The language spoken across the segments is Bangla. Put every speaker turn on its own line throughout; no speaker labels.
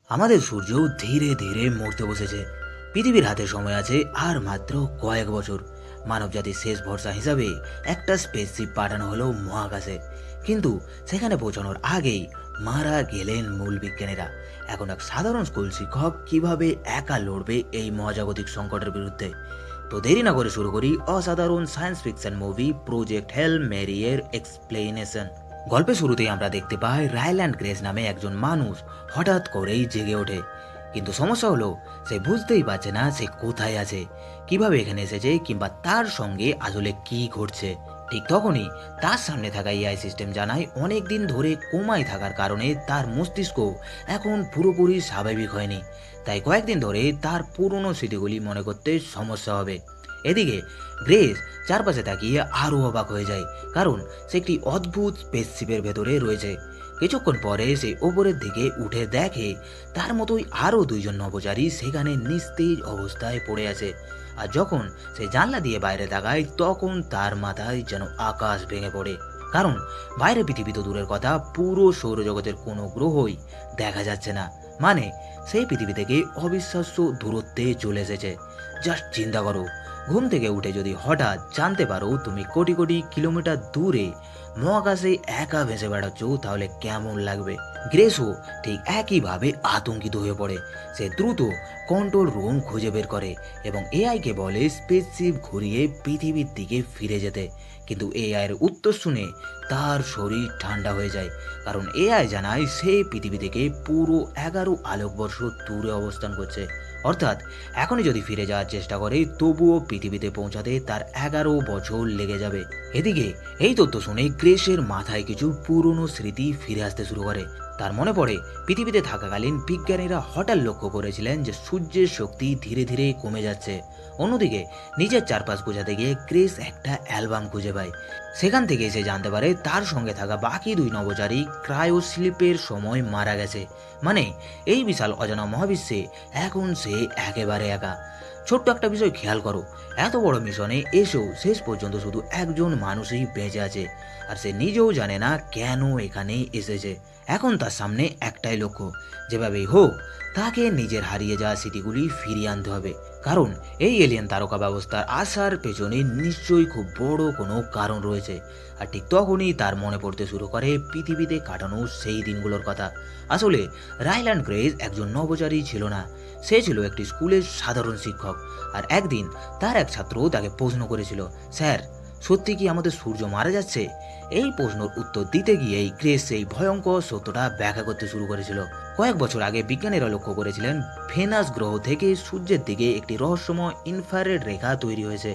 আমাদের সূর্য ধীরে ধীরে মরতে বসেছে। পৃথিবীর হাতে সময় আছে আর মাত্র কয়েক বছর। মানবজাতির শেষ ভরসা হিসাবে একটা স্পেসশিপ পাঠানো হলো মহাকাশে, কিন্তু সেখানে পৌঁছানোর আগেই মারা গেলেন মূল বিজ্ঞানীরা। এখন এক সাধারণ স্কুল শিক্ষক কিভাবে একা লড়বে এই মহাজাগতিক সংকটের বিরুদ্ধে? তো দেরি না করে শুরু করি অসাধারণ সায়েন্স ফিকশন মুভি প্রজেক্ট হেল মেরি এর এক্সপ্লেনেশন। গল্পের শুরুতেই আমরা দেখতে পাই রাইল্যান্ড গ্রেস নামে একজন মানুষ হঠাৎ করেই জেগে ওঠে। কিন্তু সমস্যা হলো সে বুঝতেই পারছে না সে কোথায় আছে, কিভাবে এখানে এসেছে, কিংবা তার সঙ্গে আসলে কি ঘটছে। ঠিক তখনই তার সামনে থাকা এআই সিস্টেম জানায় অনেক দিন ধরে কোমায় থাকার কারণে তার মস্তিষ্ক এখন পুরোপুরি স্বাভাবিক হয়নি, তাই কয়েকদিন ধরে তার পুরনো স্মৃতিগুলি মনে করতে সমস্যা হবে। এদিকে গ্রেস চারপাশে তাকিয়ে আরও অবাক হয়ে যায়, কারণ সে একটি অদ্ভুত স্পেসশিপের ভেতরে রয়েছে। কিছুক্ষণ পরে সে ওপরের দিকে উঠে দেখে তার মতোই আরও দুইজন নভোচারী সেখানে নিস্তেজ অবস্থায় পড়ে আছে। আর যখন সে জানলা দিয়ে বাইরে তাকায় তখন তার মাথায় যেন আকাশ ভেঙে পড়ে, কারণ বাইরে পৃথিবী তো দূরের কথা, পুরো সৌরজগতের কোনো গ্রহই দেখা যাচ্ছে না। মানে সেই পৃথিবী থেকে অবিশ্বাস্য দূরত্বে চলে এসেছে। জাস্ট চিন্তা করো, ঘুম থেকে উঠে যদি হঠাৎ জানতে পারো তুমি কোটি কোটি কিলোমিটার দূরে মহাকাশে একা ভেসে বেড়াচ্ছ, তাহলে কেমন লাগবে? গ্রেসও ঠিক একইভাবে আতঙ্কিত হয়ে পড়ে। সে দ্রুত কন্ট্রোল রুম খুঁজে বের করে এবং এআইকে বলে স্পেসশিপ ঘুরিয়ে পৃথিবীর দিকে ফিরে যেতে। কিন্তু এআই এর উত্তর শুনে তার শরীর ঠান্ডা হয়ে যায়, কারণ এআই জানায় সে পৃথিবী থেকে পুরো 11 আলোকবর্ষ দূরে অবস্থান করছে। অর্থাৎ এখনই যদি ফিরে যাওয়ার চেষ্টা করে তবুও পৃথিবীতে পৌঁছাতে তার 11 বছর লেগে যাবে। এদিকে এই তথ্য শুনে গ্রেসের মাথায় কিছু পুরনো স্মৃতি ফিরে আসতে শুরু করে। তার মনে পড়ে পৃথিবীতে থাকাকালীন বিজ্ঞানীরা হঠাৎ লক্ষ্য করেছিলেন যে সূর্যের শক্তি ধীরে ধীরে কমে যাচ্ছে। অন্যদিকে নিজের চারপাশ বোঝাতে গিয়ে গ্রেস একটা অ্যালবাম খুঁজে পায়। সেখান থেকে সে জানতে পারে তার সঙ্গে থাকা বাকি দুই নভোচারী ক্রায়োস্লিপের সময় মারা গেছে। মানে এই বিশাল অজানা মহাবিশ্বে এখন সে একেবারে একা। ছোট্ট একটা বিষয় খেয়াল করো, এত বড় মিশনে এসেও শেষ পর্যন্ত শুধু একজন মানুষই বেঁচে আছে, আর সে নিজেও জানে না কেন এখানে এসেছে। এখন তার সামনে একটাই লক্ষ্য, যেভাবেই হোক তাকে নিজের হারিয়ে যাওয়া স্মৃতিগুলি ফিরিয়ে আনতে হবে। কারণ এই এলিয়েন তারকা ব্যবস্থার আসার পেছনে নিশ্চয়ই খুব বড় কোনো কারণ রয়েছে। আর ঠিক তখনই তার মনে পড়তে শুরু করে পৃথিবীতে কাটানো সেই দিনগুলোর কথা। আসলে রাইল্যান্ড গ্রেস একজন নভোচারী ছিল না, সে ছিল একটি স্কুলের সাধারণ শিক্ষক। আর একদিন তার এক ছাত্র তাকে প্রশ্ন করেছিল, স্যার, সত্যি কি আমাদের সূর্য মারা যাচ্ছে? এই প্রশ্নের উত্তর দিতে গিয়েই গ্রেস সেই ভয়ঙ্কর সত্যটা ব্যাখ্যা করতে শুরু করেছিল। কয়েক বছর আগে বিজ্ঞানীরা লক্ষ্য করেছিলেন ভেনাস গ্রহ থেকে সূর্যের দিকে একটি রহস্যময় ইনফ্রারেড রেখা তৈরি হয়েছে।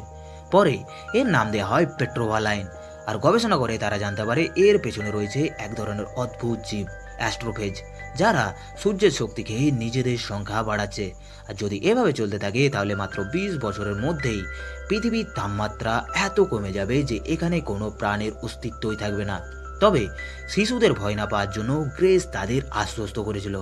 পরে এর নাম দেওয়া হয় পেট্রোভা লাইন। আর গবেষণা করে তারা জানতে পারে এর পেছনে রয়েছে এক ধরনের অদ্ভুত জীব, অ্যাস্ট্রোফেজ, যারা সূর্যের শক্তি খেয়ে নিজেদের সংখ্যা বাড়াচ্ছে। আর যদি এভাবে চলতে থাকে তাহলে মাত্র 20 বছরের মধ্যেই পৃথিবীর তাপমাত্রা এত কমে যাবে যে এখানে কোনো প্রাণের অস্তিত্বই থাকবে না। তবে শিশুদের ভয় না পাওয়ার জন্য গ্রেস তাদের আশ্বস্ত করেছিল।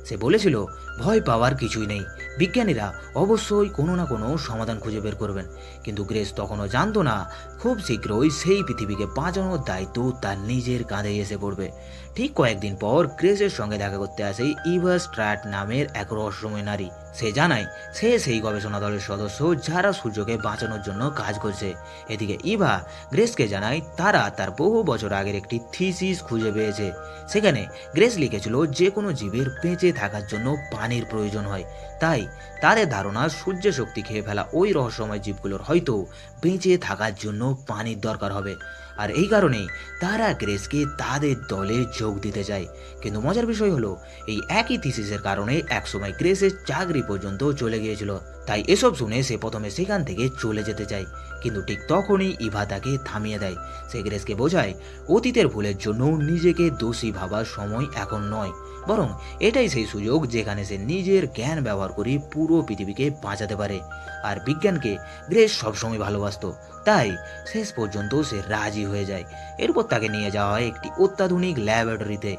সে বলেছিল ভয় পাওয়ার কিছুই নেই, বিজ্ঞানীরা অবশ্যই কোনো না কোনো সমাধান খুঁজে বের করবেন। কিন্তু গ্রেস তখনও জানতো না খুব শীঘ্রই সেই পৃথিবীকে বাঁচানোর দায়িত্ব তার নিজের কাঁধে এসে পড়বে। ঠিক কয়েকদিন পর গ্রেসের সঙ্গে দেখা করতে আসে ইভা স্ট্র্যাট নামের এক রহস্যময় নারী। সে জানায় সে সেই গবেষণা দলের সদস্য যারা সূর্যকে বাঁচানোর জন্য কাজ করছে। এদিকে ইভা গ্রেসকে জানায় তারা তার বহু বছর আগের একটি থিসিস খুঁজে পেয়েছে। সেখানে গ্রেস লিখেছিল যে কোনো জীবের বেঁচে থাকার জন্য পানির প্রয়োজন হয়, তাই তাদের ধারণা সূর্যের শক্তি খেয়ে ফেলা ওই রহস্যময় জীবগুলোর হয়তো বেঁচে থাকার জন্য পানির দরকার হবে। আর এই কারণেই তারা গ্রেসকে তাদের দলে যোগ দিতে চায়। কিন্তু মজার বিষয় হলো এই একই থিসিসের কারণে একসময় গ্রেসের চাকরি পর্যন্ত চলে গিয়েছিল। তাই এসব শুনে সে প্রথমে সেখান থেকে চলে যেতে চায়, কিন্তু ঠিক তখনই ইভা তাকে থামিয়ে দেয়। সে গ্রেসকে বোঝায় অতীতের ভুলের জন্য নিজেকে দোষী ভাবার সময় এখন নয়, বরং এটাই সেই সুযোগ যেখানে সে নিজের জ্ঞান ব্যবহার করে পুরো পৃথিবীকে বাঁচাতে পারে। আর বিজ্ঞানকে গ্রেস সবসময় ভালোবাসতো, তাই শেষ পর্যন্ত সে রাজি হয়ে যায়। এরপর তাকে নিয়ে যাওয়া হয় একটি অত্যাধুনিক ল্যাবরেটরিতে।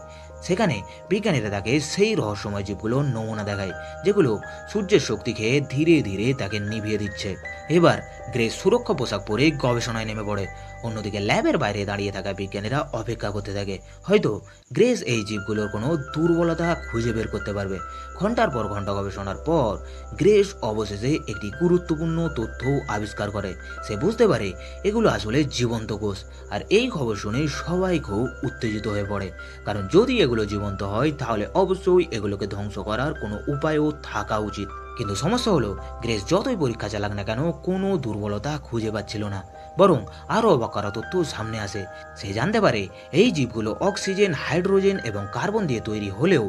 সেখানে বিজ্ঞানীরা তাকে সেই রহস্যময় জীবগুলোর নমুনা দেখায় যেগুলো সূর্যের শক্তি খেয়ে ধীরে ধীরে তাকে নিভিয়ে দিচ্ছে। এবার গ্রেস সুরক্ষা পোশাক পরে গবেষণায় নেমে পড়ে। অন্যদিকে ল্যাবের বাইরে দাঁড়িয়ে থাকা বিজ্ঞানীরা অপেক্ষা করতে থাকে, হয়তো গ্রেস এই জীবগুলোর কোনো দুর্বলতা খুঁজে বের করতে পারবে। ঘন্টার পর ঘন্টা গবেষণার পর গ্রেস অবশেষে একটি গুরুত্বপূর্ণ তথ্য আবিষ্কার করে। সে বুঝতে পারে এগুলো আসলে জীবন্ত কোষ। আর এই খবর শুনে সবাই খুব উত্তেজিত হয়ে পড়ে, কারণ যদি এগুলো জীবন্ত হয় তাহলে অবশ্যই এগুলোকে ধ্বংস করার কোনো উপায়ও থাকা উচিত। কিন্তু সমস্যা হলো, গ্রেস যতই পরীক্ষা চালাক না কেন কোনো দুর্বলতা খুঁজে পাচ্ছিল না। বরং আরও অবাক করা তথ্য সামনে আসে। সে জানতে পারে এই জীবগুলো অক্সিজেন, হাইড্রোজেন এবং কার্বন দিয়ে তৈরি হলেও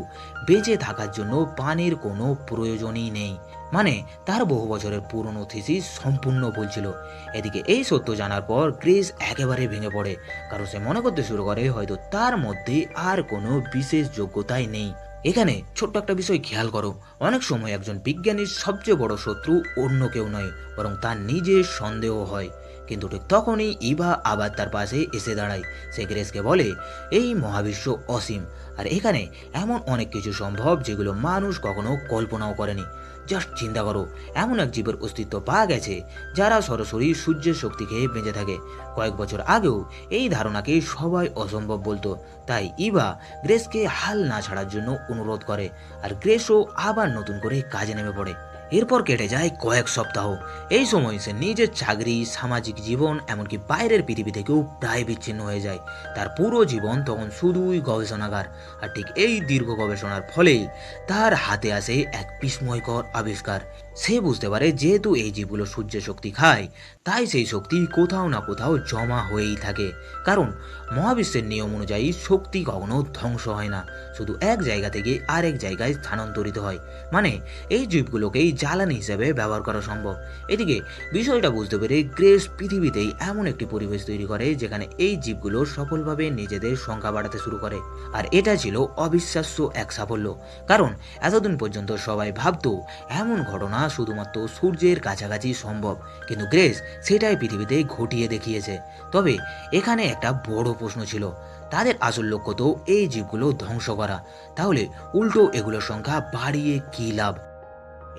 বেঁচে থাকার জন্য পানির কোনো প্রয়োজনই নেই। মানে তার বহু বছরের পুরনো থিসিস সম্পূর্ণ ভুল ছিল। এদিকে এই সত্য জানার পর গ্রেস একেবারে ভেঙে পড়ে, কারণ সে মনে করতে শুরু করে হয়তো তার মধ্যে আর কোনো বিশেষ যোগ্যতাই নেই। এখানে ছোট্ট একটা বিষয় খেয়াল করো, অনেক সময় একজন বিজ্ঞানীর সবচেয়ে বড় শত্রু অন্য কেউ নয়, বরং তার নিজের সন্দেহ হয়। কিন্তু ঠিক তখনই ইভা আবার তার পাশে এসে দাঁড়ায়। সে গ্রেসকে বলে এই মহাবিশ্ব অসীম, আর এখানে এমন অনেক কিছু সম্ভব যেগুলো মানুষ কখনো কল্পনাও করেনি। জাস্ট চিন্তা করো, এমন এক জীবের অস্তিত্ব পাওয়া গেছে যারা সরাসরি সূর্যের শক্তি খেয়ে বেঁচে থাকে। কয়েক বছর আগেও এই ধারণাকে সবাই অসম্ভব বলতো। তাই ইভা গ্রেসকে হাল না ছাড়ার জন্য অনুরোধ করে, আর গ্রেসও আবার নতুন করে কাজে নেমে পড়ে। এরপর কেটে যায় কয়েক সপ্তাহ। এই সময় সে নিজের চাকরি, সামাজিক জীবন, এমনকি বাইরের পৃথিবী থেকেও প্রায় বিচ্ছিন্ন হয়ে যায়। তার পুরো জীবন তখন শুধুই গবেষণাগার। আর ঠিক এই দীর্ঘ গবেষণার ফলেই তার হাতে আসে এক বিস্ময়কর আবিষ্কার। সে বুঝতে পারে যেহেতু এই জীবগুলো সূর্যের শক্তি খায়, তাই সেই শক্তি কোথাও না কোথাও জমা হয়েই থাকে। কারণ মহাবিশ্বের নিয়ম অনুযায়ী শক্তি কখনো ধ্বংস হয় না, শুধু এক জায়গা থেকে আরেক জায়গায় স্থানান্তরিত হয়। মানে এই জীবগুলোকেই জ্বালানি হিসেবে ব্যবহার করা সম্ভব। এদিকে বিষয়টা বুঝতে পেরে গ্রেস পৃথিবীতেই এমন একটি পরিবেশ তৈরি করে যেখানে এই জীবগুলো সফলভাবে নিজেদের সংখ্যা বাড়াতে শুরু করে। আর এটা ছিল অবিশ্বাস্য এক সাফল্য, কারণ এতদিন পর্যন্ত সবাই ভাবতো এমন ঘটনা শুধুমাত্র সূর্যের কাছাকাছি সম্ভব, কিন্তু গ্রেস সেটাই পৃথিবীতে ঘটিয়ে দেখিয়েছে। তবে এখানে একটা বড় প্রশ্ন ছিল, তাদের আসল লক্ষ্য তো এই জীবগুলো ধ্বংস করা, তাহলে উল্টো এগুলোর সংখ্যা বাড়িয়ে কি লাভ?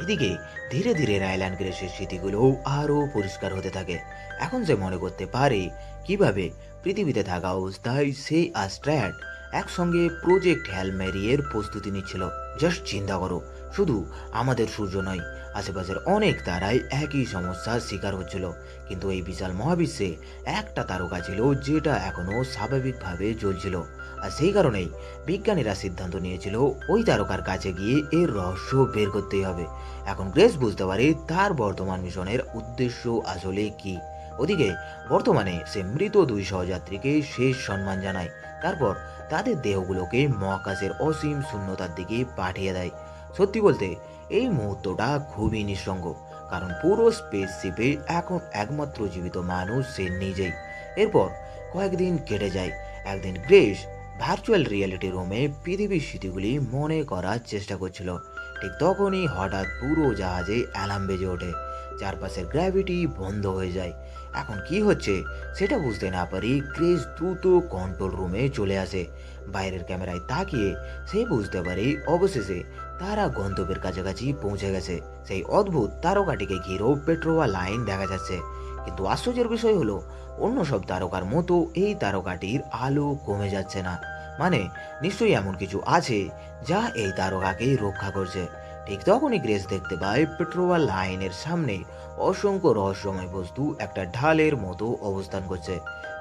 এদিকে ধীরে ধীরে রায়লান গ্রেসের স্মৃতিগুলো আরও পরিষ্কার হতে থাকে। এখন সে মনে করতে পারে কিভাবে পৃথিবীতে থাকা অবস্থায় সেই অ্যাস্ট্রয়েড একসঙ্গে প্রজেক্ট হ্যাল ম্যারিয়ের প্রস্তুতি নিচ্ছিল। জাস্ট চিন্তা করো, শুধু আমাদের সূর্য নয়, আশেপাশের অনেক তারাই একই সমস্যার শিকার হচ্ছিল। কিন্তু এই বিশাল মহাবিশ্বে একটা তারকা ছিল যেটা এখনো স্বাভাবিকভাবে জ্বলছিল। আর সেই কারণেই বিজ্ঞানীরা সিদ্ধান্ত নিয়েছিল ওই তারকার কাছে গিয়ে এর রহস্য বের করতেই হবে। এখন গ্রেস বুঝতে পারে তার বর্তমান মিশনের উদ্দেশ্য আসলে কি। ওদিকে বর্তমানে সে মৃত দুই সহযাত্রীকে শেষ সম্মান জানায়, তারপর তাদের দেহগুলোকে মহাকাশের অসীম শূন্যতার দিকে পাঠিয়ে দেয়। সত্যি বলতে এই মুহূর্তটা খুবই নিঃসঙ্গ, কারণ পুরো স্পেসশিপে এখন একমাত্র জীবিত মানুষ সে নিজেই। এরপর কয়েকদিন কেটে যায়। একদিন গ্রেস ভার্চুয়াল রিয়েলিটি রুমে পৃথিবীর স্মৃতিগুলি মনে করার চেষ্টা করছিল। ঠিক তখনই হঠাৎ পুরো জাহাজে অ্যালার্ম বেজে ওঠে। চারপাশের গ্র্যাভিটি বন্ধ হয়ে যায়। এখন কি হচ্ছে সেটা বুঝতে না পারি গ্রেস দ্রুত কন্ট্রোল রুমে চলে আসে। বাইরের ক্যামেরায় তাকিয়ে সে বুঝতে পারে অবশেষে তারা গন্তব্যের কাছাকাছি পৌঁছে গেছে। সেই অদ্ভুত তারকাটিকে ঘিরেও পেট্রোয়া লাইন দেখা যাচ্ছে। কিন্তু আশ্চর্যের বিষয় হলো, অন্য সব তারকার মতো এই তারকাটির আলো কমে যাচ্ছে না। মানে নিশ্চয়ই এমন কিছু আছে যা এই তারকাকে রক্ষা করছে। ঠিক তখনই গ্রেস দেখতে পায় পেট্রোয়া লাইনের সামনে অসংখ্য রহস্যময় বস্তু একটা ঢালের মতো অবস্থান করছে।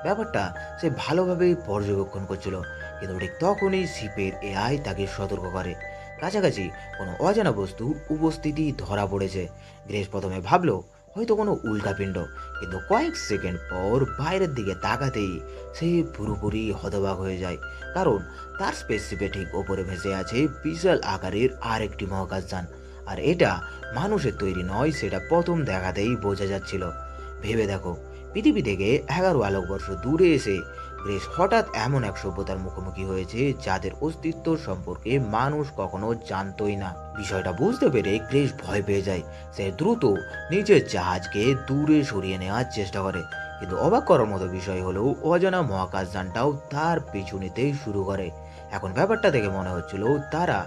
ব্যাপারটা সে ভালোভাবে পর্যবেক্ষণ করছিল, কিন্তু ঠিক তখনই শিপের এআই তাকে সতর্ক করে কাছাকাছি কোনো অজানা বস্তুর উপস্থিতি ধরা পড়েছে। গ্রেস প্রথমে ভাবলো হয়তো কোনো উল্কাপিণ্ড, কিন্তু কয়েক সেকেন্ড পর বাইরের দিকে তাকাতেই সে পুরোপুরি হতবাক হয়ে যায়, কারণ তার স্পেসশিপে ঠিক ওপরে ভেসে আছে বিশাল আকারের আরেকটি মহাকাশযান। আর এটা মানুষের তৈরি নয় সেটা প্রথম দেখাতেই বোঝা যাচ্ছিল। ভেবে দেখো, পৃথিবী থেকে 11 আলোকবর্ষ দূরে এসে গ্রেস হঠাৎ এমন এক সভ্যতার মুখোমুখি হয়েছে যাদের অস্তিত্ব সম্পর্কে মানুষ কখনো জানতই না। বিষয়টা বুঝতে পেরে গ্রেস ভয় পেয়ে যায়। সে দ্রুত নিজের জাহাজকে দূরে সরিয়ে নেওয়ার চেষ্টা করে, কিন্তু অবাক করার মতো বিষয় হলো অজানা মহাকাশযানটাও তার পিছু নিতে শুরু করে। এখন ব্যাপারটা দেখে মনে হচ্ছিল তারা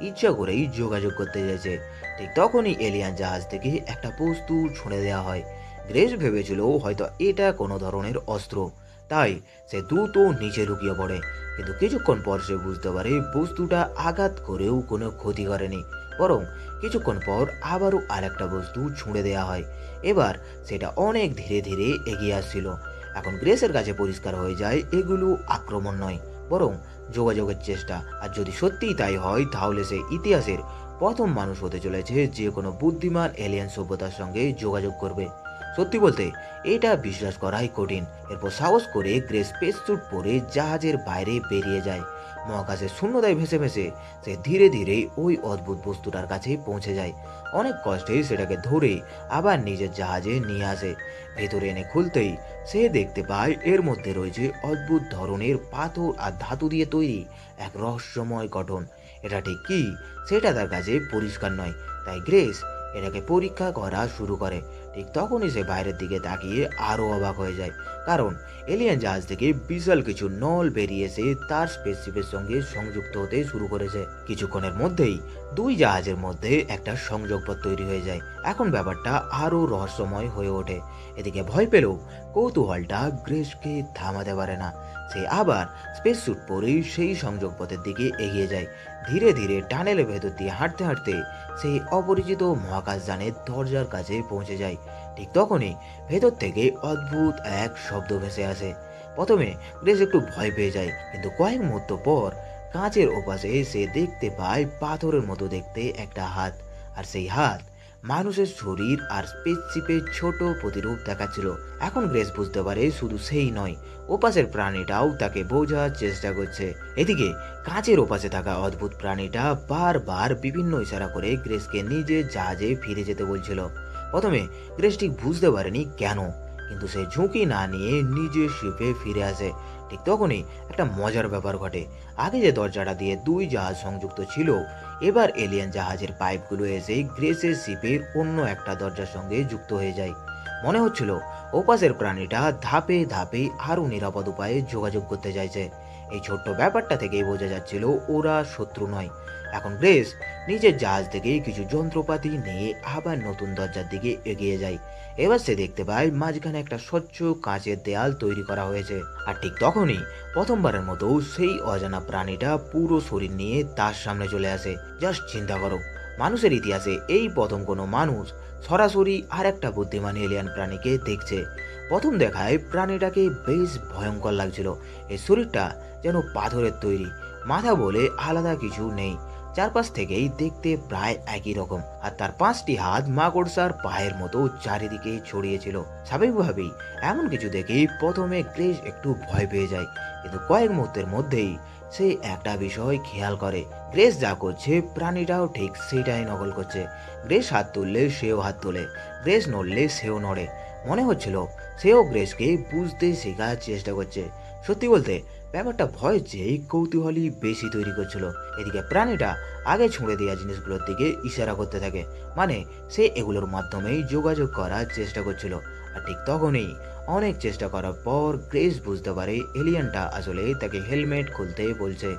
ইচ্ছা করেই যোগাযোগ করতে চাইছে। ঠিক তখনই এলিয়ান জাহাজ থেকে একটা বস্তু ছুঁড়ে দেওয়া হয়, গ্রেস ভেবেছিল হয়তো এটা কোনো ধরনের অস্ত্র, তাই সে দ্রুত নিচে লুকিয়ে পড়ে। কিন্তু কিছুক্ষণ পর সে বুঝতে পারে বস্তুটা আঘাত করেও কোনো ক্ষতি করেনি, বরং কিছুক্ষণ পর আবারও আরেকটা বস্তু ছুঁড়ে দেওয়া হয়। এবার সেটা অনেক ধীরে ধীরে এগিয়ে আসছিল। এখন গ্রেসের কাছে পরিষ্কার হয়ে যায় এগুলো আক্রমণ নয়, বরং যোগাযোগের চেষ্টা। আর যদি সত্যিই তাই হয়, তাহলে সে ইতিহাসের প্রথম মানুষ হতে চলেছে যে কোনো বুদ্ধিমান এলিয়েন সভ্যতার সঙ্গে যোগাযোগ করবে। সত্যি বলতে এটা বিশ্বাস করাই কঠিন। এরপর সাহস করে গ্রেস স্পেস স্যুট পরে জাহাজের বাইরে বেরিয়ে যায়। মহাকাশের শূন্যতায় ভেসে ভেসে সে ধীরে ধীরে ওই অদ্ভুত বস্তুটার কাছে পৌঁছে যায়। অনেক কষ্টে সেটাকে ধরে আবার নিজের জাহাজে নিয়ে আসে। ভেতরে এনে খুলতেই সে দেখতে পায় এর মধ্যে রয়েছে অদ্ভুত ধরনের পাথর আর ধাতু দিয়ে তৈরি এক রহস্যময় গঠন। এটা ঠিক কি সেটা তার কাছে পরিষ্কার নয়, তাই গ্রেস এটাকে পরীক্ষা করা শুরু করে। ঠিক তখনই সে বাইরের দিকে তাকিয়ে আরো অবাক হয়ে যায়, কারণ এলিয়েন জাহাজ থেকে বিশাল কিছু নল বেরিয়ে এসে তার স্পেসশিপের সঙ্গে সংযুক্ত হতে শুরু করেছে। কিছুক্ষণের মধ্যেই দুই জাহাজের মধ্যে একটা সংযোগপথ তৈরি হয়ে যায়। এখন ব্যাপারটা আরো রহস্যময় হয়ে ওঠে। এদিকে ভয় পেলেও কৌতূহলটা গ্রেসকে থামাতে পারে না। সে আবার স্পেস স্যুট পরেই সেই সংযোগপথের দিকে এগিয়ে যায়। ধীরে ধীরে টানেলের ভেতর দিয়ে হাঁটতে হাঁটতে সেই অপরিচিত মহাকাশযানের দরজার কাছে পৌঁছে যায়। ঠিক তখনই ভেতর থেকে অদ্ভুত এক শব্দ ভেসে আসে। প্রথমে গ্রেস একটু ভয় পেয়ে যায়, কিন্তু কয়েক মুহূর্ত পর কাঁচের ওপাশে সে দেখতে পায় পাথরের মতো দেখতে একটা হাত। আর সেই হাত মানুষের শরীর আর স্পেসশিপের ছোট প্রতিরূপ দেখাচ্ছিল। এখন গ্রেস বুঝতে পারে শুধু সেই নয়, ওপাশের প্রাণীটাও তাকে বোঝার চেষ্টা করছে। এদিকে কাঁচের ওপাশে থাকা অদ্ভুত প্রাণীটা বারবার বিভিন্ন ইশারা করে গ্রেসকে নিজের জাহাজে ফিরে যেতে বলছিল। প্রথমে গ্রেস ঠিক বুঝতে পারেনি কেন, কিন্তু সে ঝুঁকি না নিয়ে নিজের শিপে ফিরে আসে। ঠিক তখনই একটা মজার ব্যাপার ঘটে। আগে যে দরজাটা দিয়ে দুই জাহাজ সংযুক্ত ছিল, এবার এলিয়েন জাহাজের পাইপগুলো এসে গ্রেসের শিপের অন্য একটা দরজার সঙ্গে যুক্ত হয়ে যায়। মনে হচ্ছিল ওপাশের প্রাণীটা ধাপে ধাপে আরো নিরাপদ উপায়ে যোগাযোগ করতে চাইছে। এই ছোট্ট ব্যাপারটা থেকেই বোঝা যাচ্ছিল ওরা শত্রু নয়। এখন গ্রেস নিজের জাহাজ থেকে কিছু যন্ত্রপাতি নিয়ে আবার নতুন দরজার দিকে এগিয়ে যায়। এবার সে দেখতে পায় মাঝখানে একটা স্বচ্ছ কাঁচের দেয়াল তৈরি করা হয়েছে। আর ঠিক তখনই প্রথমবারের মতো সেই অজানা প্রাণীটা পুরো শরীর নিয়ে তার সামনে চলে আসে। জাস্ট চিন্তা করো, মানুষের ইতিহাসে এই প্রথম কোনো মানুষ সরাসরি আর একটা বুদ্ধিমান এলিয়ান প্রাণীকে দেখছে। প্রথম দেখায় প্রাণীটাকে বেশ ভয়ঙ্কর লাগছিল। এই শরীরটা যেন পাথরের তৈরি, মাথা বলে আলাদা কিছু নেই, চারপাশ থেকেই দেখতে প্রায় একই রকম। আর তার 5টি হাত মাকড়সার পায়ের মতো চারিদিকে ছড়িয়েছিল। স্বাভাবিকভাবেই এমন কিছু দেখেই প্রথমে গ্রেস একটু ভয় পেয়ে যায়, কিন্তু কয়েক মুহূর্তের মধ্যেই সে একটা বিষয় খেয়াল করে। গ্রেস যা করছে প্রাণীটাও ঠিক সেটাই নকল করছে। গ্রেস হাত তুললে সেও হাত তোলে, গ্রেস নড়লে সেও নড়ে। মনে হচ্ছিল সেও গ্রেসকে বুঝতে শেখার চেষ্টা করছে। সত্যি বলতে ব্যাপারটা ভয়ের চেয়ে কৌতূহলী বেশি তৈরি করছিল। এদিকে প্রাণীটা আগে ছুঁড়ে দেওয়া জিনিসগুলোর দিকে ইশারা করতে থাকে, মানে সে এগুলোর মাধ্যমেই যোগাযোগ করার চেষ্টা করছিল। আর ঠিক তখনই অনেক চেষ্টা করার পর গ্রেস বুঝতে পারে এলিয়েনটা আসলে তাকে হেলমেট খুলতে বলছে।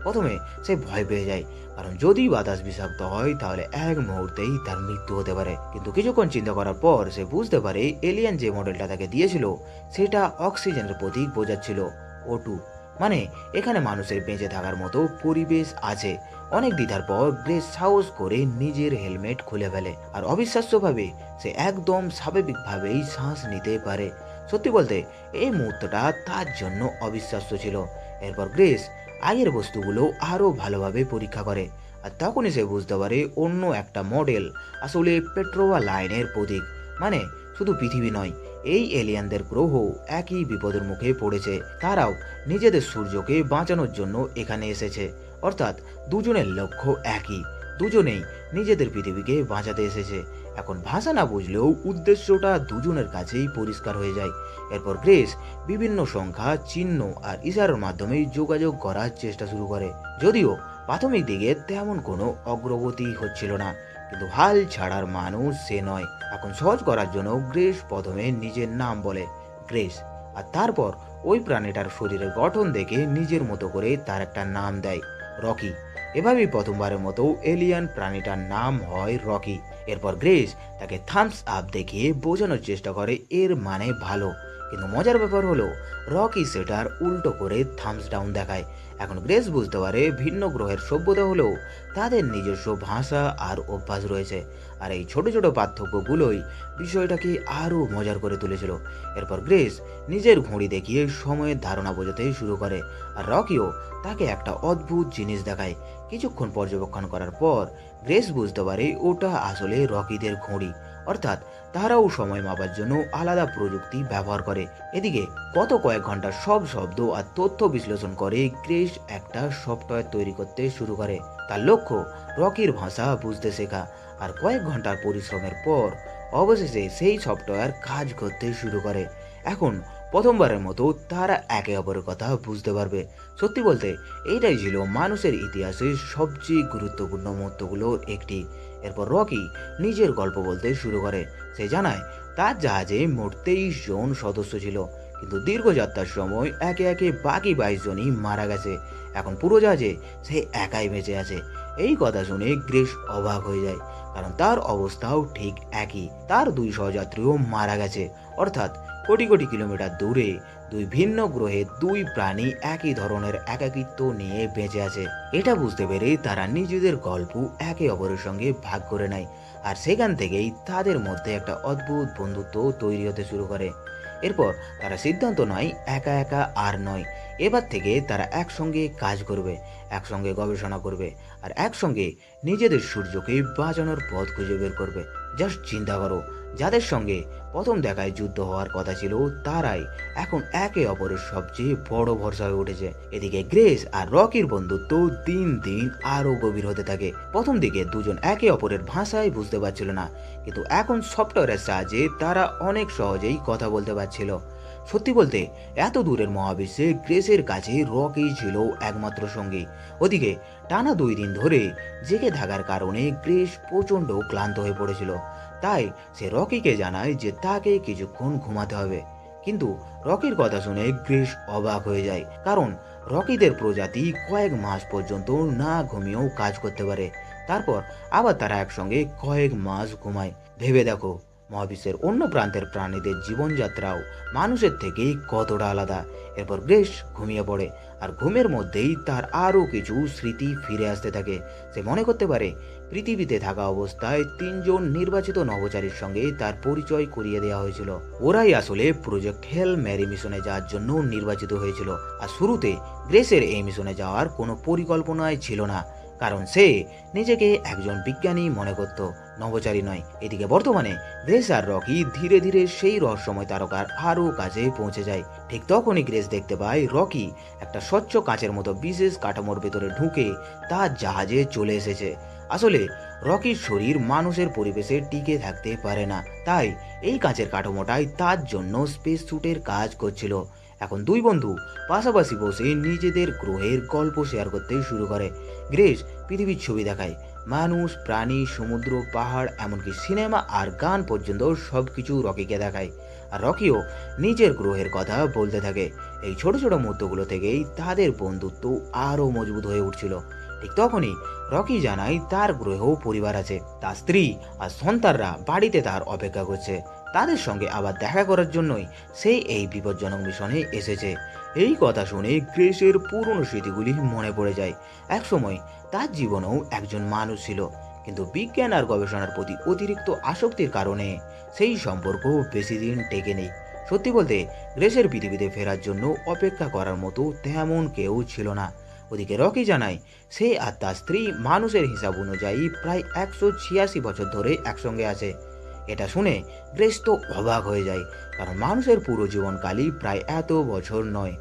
প্রথমে সে ভয় পেয়ে যায়, কারণ যদি বাতাস বিষাক্ত হয় তাহলে এক মুহূর্তেই তার মৃত্যু হতে পারে। কিন্তু কিছুক্ষণ চিন্তা করার পর সে বুঝতে পারে এলিয়েন যে মডেলটা তাকে দিয়েছিল সেটা অক্সিজেনের প্রতীক বোঝাচ্ছিল, O2। মানে এখানে মানুষের বেঁচে থাকার মতো পরিবেশ আছে। অনেক দ্বিধার পর গ্রেস সাহস করে নিজের হেলমেট খুলে ফেলে, আর অবিশ্বাস্যভাবে সে একদম স্বাভাবিকভাবেই শ্বাস নিতে পারে। সত্যি বলতে এই মুহূর্তটা তার জন্য অবিশ্বাস্য ছিল। এরপর গ্রেস আগের বস্তুগুলো আরো ভালোভাবে পরীক্ষা করে, আর তখনই সে বুঝতে পারে অন্য একটা মডেল আসলে পেট্রোয়া লাইনের প্রতীক। মানে শুধু পৃথিবী নয়, এই এলিয়ানদের গ্রহ একই বিপদের মুখে পড়েছে। তারাও নিজেদের সূর্যকে বাঁচানোর জন্য এখানে এসেছে। অর্থাৎ দুজনের লক্ষ্য একই, দুজনেই নিজেদের পৃথিবীকে বাঁচাতে এসেছে। এখন ভাষা না বুঝলেও উদ্দেশ্যটা দুজনের কাছেই পরিষ্কার হয়ে যায়। এরপর গ্রেস বিভিন্ন সংখ্যা, চিহ্ন আর ইশারার মাধ্যমে যোগাযোগ করার চেষ্টা শুরু করে। যদিও প্রাথমিক দিকে তেমন কোনো অগ্রগতি হচ্ছিল না, কিন্তু হাল ছাড়ার মানুষ সে নয়। এখন সহজ করার জন্য গ্রেস প্রথমে নিজের নাম বলে, গ্রেস, আর তারপর ওই প্রাণীটার শরীরের গঠন দেখে নিজের মতো করে তার একটা নাম দেয়, রকি। এভাবেই প্রথমবারের মতো এলিয়ান প্রাণীটার নাম হয় রকি। এরপর গ্রেস তাকে থামস আপ দেখিয়ে বোঝানোর চেষ্টা করে এর মানে ভালো, কিন্তু মজার ব্যাপার হলো রকি সেটার উল্টো করে থামস ডাউন দেখায়। এখন গ্রেস বুঝতে পারে ভিন্ন গ্রহের সভ্যতা হলেও তাদের নিজস্ব ভাষা আর অভ্যাস রয়েছে, আর এই ছোট ছোট পার্থক্যগুলোই বিষয়টাকে আরও মজার করে তুলেছিল। এরপর গ্রেস নিজের ঘড়ি দেখিয়ে সময়ের ধারণা বোঝাতে শুরু করে, আর রকিও তাকে একটা অদ্ভুত জিনিস দেখায়। কিছুক্ষণ পর্যবেক্ষণ করার পর গ্রেস বুঝতে পারে ওটা আসলে রকিদের ঘড়ি, অর্থাৎ তারাও সময় মাপার জন্য আলাদা প্রযুক্তি ব্যবহার করে। এদিকে গত কয়েক ঘন্টা সব শব্দ আর তথ্য বিশ্লেষণ করে গ্রেস একটা সফটওয়্যার তৈরি করতে শুরু করে। তার লক্ষ্য রকির ভাষা বুঝতে শেখা, আর কয়েক ঘন্টার পরিশ্রমের পর অবশেষে সেই সফটওয়্যার কাজ করতে শুরু করে। এখন প্রথমবারের মতো তারা একে অপরের কথা বুঝতে পারবে। সত্যি বলতে এইটাই ছিল মানুষের ইতিহাসের সবচেয়ে গুরুত্বপূর্ণ মুহূর্তগুলোর একটি। এরপর রকি নিজের গল্প বলতে শুরু করে। সে জানায় তার জাহাজে মোট 23 জন সদস্য ছিল, কিন্তু দীর্ঘ যাত্রার সময় একে একে বাকি 22 জনই মারা গেছে। এখন পুরো জাহাজে সে একাই বেঁচে আছে। এই কথা শুনে গ্রেস অবাক হয়ে যায়, কারণ তার অবস্থাও ঠিক একই। তার 2 সহযাত্রীও মারা গেছে, অর্থাৎ কোটি কোটি কিলোমিটার দূরে 2 ভিন্ন গ্রহে 2 প্রাণী একই ধরনের একাকিত্ব নিয়ে বেঁচে আছে। এটা বুঝতে পেরে তারা নিজেদের গল্প একে অপরের সঙ্গে ভাগ করে নেয়, আর সেখান থেকেই তাদের মধ্যে একটা অদ্ভুত বন্ধুত্ব তৈরি হতে শুরু করে। এরপর তারা সিদ্ধান্ত নেয় একা একা আর নয়, এবার থেকে তারা একসঙ্গে কাজ করবে, একসঙ্গে গবেষণা করবে, আর একসঙ্গে নিজেদের সূর্যকে বাঁচানোর পথ খুঁজে বের করবে। জাস্ট চিন্তা করো, যাদের সঙ্গে প্রথম দেখায় যুদ্ধ হওয়ার কথা ছিল তারাই এখন একে অপরের সবচেয়ে বড় ভরসা হয়ে উঠেছে। এদিকে গ্রেস আর রকির বন্ধুত্ব দিন দিন আরো গভীর হতে থাকে। প্রথম দিকে দুজন একে অপরের ভাষায় বুঝতে পারছিল না, কিন্তু এখন সফটওয়্যারের সাহায্যে তারা অনেক সহজেই কথা বলতে পারছিল। সত্যি বলতে এত দূরের মহাবিশ্বে গ্রেসের কাছে রকি ছিল একমাত্র সঙ্গী। ওদিকে টানা 2 দিন ধরে জেগে থাকার কারণে গ্রেস প্রচণ্ড ক্লান্ত হয়ে পড়েছিল। তাই সে রকিকে জানায় যে তাকে কিছুক্ষণ ঘুমাতে হবে, কিন্তু রকির কথা শুনে গ্রেস অবাক হয়ে যায়, কারণ রকিদের প্রজাতি কয়েক মাস পর্যন্ত না ঘুমিয়েও কাজ করতে পারে। তারপর আবার তারা একসঙ্গে কয়েক মাস ঘুমায়। ভেবে দেখো, মহাবিশ্বের অন্য প্রান্তের প্রাণীদের জীবনযাত্রাও মানুষের থেকে কতটা আলাদা। এরপর গ্রেস ঘুমিয়ে পড়ে, আর ঘুমের মধ্যেই তার আরও কিছু স্মৃতি ফিরে আসতে থাকে। সে মনে করতে পারে পৃথিবীতে থাকা অবস্থায় 3 জন নির্বাচিত নভোচারীর সঙ্গে তার পরিচয় করিয়ে দেওয়া হয়েছিল। ওরাই আসলে প্রজেক্ট হেল ম্যারি মিশনে যাওয়ার জন্য নির্বাচিত হয়েছিল। আর শুরুতে গ্রেসের এই মিশনে যাওয়ার কোনো পরিকল্পনাই ছিল না, কারণ সে নিজেকে একজন বিজ্ঞানী মনে করত, নভোচারী নয়। এদিকে বর্তমানে গ্রেস আর রকি ধীরে ধীরে সেই রহস্যময় তারকার আরও কাছে পৌঁছে যায়। ঠিক তখনই গ্রেস দেখতে পায় রকি একটা স্বচ্ছ কাঁচের মতো বিশেষ কাঠামোর ভেতরে ঢুকে তার জাহাজে চলে এসেছে। আসলে রকির শরীর মানুষের পরিবেশে টিকে থাকতে পারে না, তাই এই কাঁচের কাঠামোটাই তার জন্য স্পেস স্যুটের কাজ করছিল। এখন 2 বন্ধু পাশাপাশি বসে নিজেদের গ্রহের গল্প শেয়ার করতে শুরু করে। গ্রেস পৃথিবীর ছবি দেখায়, মানুষ, প্রাণী, সমুদ্র, পাহাড়, এমনকি সিনেমা আর গান পর্যন্ত সবকিছু রকিকে দেখায়। আর রকিও নিজের গ্রহের কথা বলতে থাকে। এই ছোট ছোট মুহূর্তগুলো থেকেই তাদের বন্ধুত্ব আরও মজবুত হয়ে উঠছিল। ঠিক তখনই রকি জানায় তার গ্রহেও পরিবার আছে, তার স্ত্রী আর সন্তানরা বাড়িতে তার অপেক্ষা করছে। তাদের সঙ্গে আবার দেখা করার জন্যই সে এই বিপজ্জনক মিশনে এসেছে। এই কথা শুনে গ্রেসের পুরনো স্মৃতিগুলি মনে পড়ে যায়। একসময় তার জীবনেও একজন মানুষ ছিল, কিন্তু বিজ্ঞান আর গবেষণার প্রতি অতিরিক্ত আসক্তির কারণে সেই সম্পর্ক বেশি দিন টেকে নেই। সত্যি বলতে গ্রেসের পৃথিবীতে ফেরার জন্য অপেক্ষা করার মতো তেমন কেউ ছিল না। ওদিকে রকি জানায় সে আর তার স্ত্রী মানুষের হিসাব অনুযায়ী প্রায় 186 বছর ধরে একসঙ্গে আছে। এটা শুনে গ্রেস তো অবাক হয়ে যায়, কারণ মানুষের পুরো জীবনকালই প্রায় এত বছর নয়।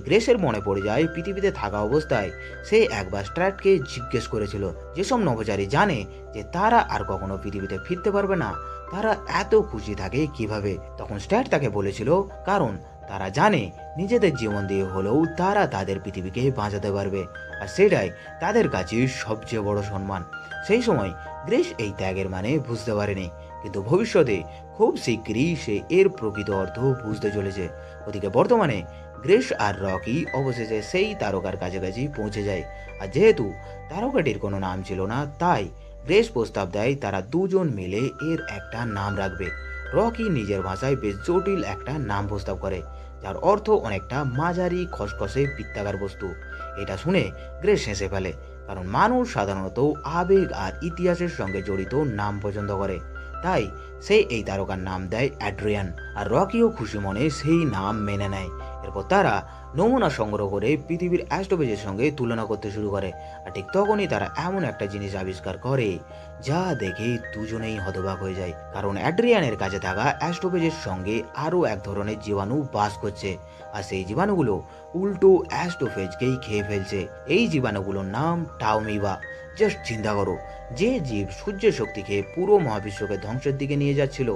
গ্রেসের মনে পড়ে যায় পৃথিবীতে থাকা অবস্থায় সে একবার স্ট্র্যাটকে জিজ্ঞেস করেছিল, যেসব নভোচারী জানে যে তারা আর কখনো পৃথিবীতে ফিরতে পারবে না, তারা এত খুশি থাকে কিভাবে। তখন স্ট্র্যাট তাকে বলেছিল, কারণ তারা জানে নিজেদের জীবন দিয়ে হলেও তারা তাদের পৃথিবীকে বাঁচাতে পারবে, আর সেটাই তাদের কাছে সবচেয়ে বড় সম্মান। সেই সময় গ্রেস এই ত্যাগের মানে বুঝতে পারেনি, কিন্তু ভবিষ্যতে খুব শীঘ্রই সে এর প্রকৃত অর্থ বুঝতে চলেছে। ওদিকে বর্তমানে গ্রেস আর রকি অবশেষে সেই তারকার কাছাকাছি পৌঁছে যায়। আর যেহেতু তারকাটির কোনো নাম ছিল না, তাই গ্রেস প্রস্তাব দেয় তারা দুজন মিলে এর একটা নাম রাখবে। রকি নিজের ভাষায় বেশ জটিল একটা নাম প্রস্তাব করে, যার অর্থ অনেকটা মাঝারি খসখসে বৃত্তাকার বস্তু। এটা শুনে গ্রেস হেসে ফেলে, কারণ মানুষ সাধারণত আবেগ আর ইতিহাসের সঙ্গে জড়িত নাম পছন্দ করে। তাই সে এই তারকার নাম দেয় অ্যাড্রিয়ান, আর রকিও খুশি মনে সেই নাম মেনে নেয়। এরপর তারা নমুনা সংগ্রহ করে পৃথিবীর অ্যাস্ট্রোপেজের সঙ্গে তুলনা করতে শুরু করে। আর ঠিক তখনই তারা এমন একটা জিনিস আবিষ্কার করে যা দেখে দুজনেই হতবাক হয়ে যায়, কারণ অ্যাড্রিয়ানের কাছে থাকা অ্যাস্ট্রোপেজের সঙ্গে আরও এক ধরনের জীবাণু বাস করছে। আর সেই জীবাণুগুলো উল্টো অ্যাস্ট্রোফেজকেই খেয়ে ফেলছে। এই জীবাণুগুলোর নাম টাউমিবা। জাস্ট চিন্তা করো, যে জীব সূর্যের শক্তি খেয়ে পুরো মহাবিশ্বকে ধ্বংসের দিকে নিয়ে যাচ্ছিল,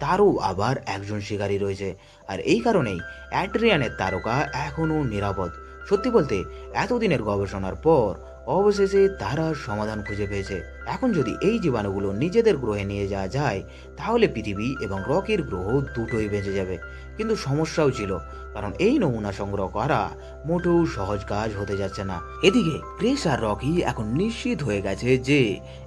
তারও আবার একজন শিকারী রয়েছে। আর এই কারণেই অ্যাড্রিয়ানের তারকা এখনও নিরাপদ। সত্যি বলতে এতদিনের গবেষণার পর অবশেষে তারা সমাধান খুঁজে পেয়েছে। এখন যদি এই জীবাণুগুলো নিজেদের গ্রহে নিয়ে যাওয়া যায়, তাহলে পৃথিবী এবং রকির গ্রহ দুটোই বেঁচে যাবে। কিন্তু সমস্যাও ছিল, কারণ এই নমুনা সংগ্রহ করা মোটেও সহজ কাজ হতে যাচ্ছে না। এদিকে ক্রিস আর রকি এখন নিশ্চিত হয়ে গেছে যে